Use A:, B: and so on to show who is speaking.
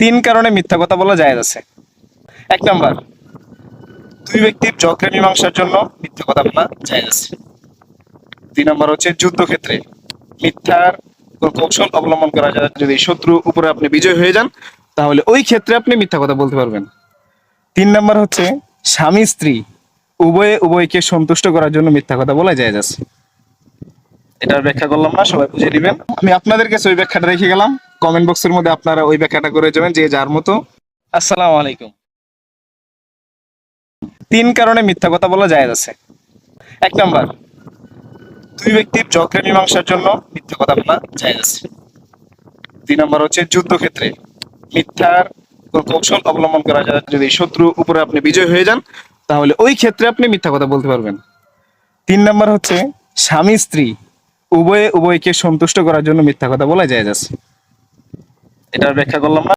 A: তিন কারণে মিথ্যা কথা বলা জায়েজ আছে। এক নাম্বার, দুই ব্যক্তির ঝগড়া মীমাংসার জন্য মিথ্যা কথা বলা জায়েজ আছে। দুই নাম্বার হচ্ছে যুদ্ধক্ষেত্রে মিথ্যার কোন কৌশল অবলম্বন করা যায়, যদি শত্রু উপরে আপনি বিজয় হয়ে যান তাহলে ওই ক্ষেত্রে আপনি মিথ্যা কথা বলতে পারবেন। তিন নাম্বার হচ্ছে স্বামী স্ত্রী উভয়কে সন্তুষ্ট করার জন্য মিথ্যা কথা বলা জায়েজ আছে। এটার ব্যাখ্যা করলাম না, সবাই বুঝে নেবেন। আমি আপনাদের কাছে ওই ব্যাখ্যাটা রেখে গেলাম, কমেন্ট বক্সের মধ্যে আপনারা ওই ব্যাখ্যাটা করে যাবেন যে যার মতো। আসসালামু আলাইকুম। তিন কারণে মিথ্যা কথা বলা জায়েজ আছে। এক নাম্বার, দুই ব্যক্তির ঝগড়া মীমাংসার জন্য মিথ্যা কথা বলা জায়েজ আছে। দুই নাম্বার হচ্ছে যুদ্ধক্ষেত্রে মিথ্যার কোন কৌশল অবলম্বন করা যায়, যদি শত্রু উপরে আপনি বিজয় হয়ে যান তাহলে ওই ক্ষেত্রে আপনি মিথ্যা কথা বলতে পারবেন। তিন নাম্বার হচ্ছে স্বামী স্ত্রী উভয়কে সন্তুষ্ট করার জন্য মিথ্যা কথা বলা জায়েজ আছে। এটার ব্যাখ্যা করলাম না।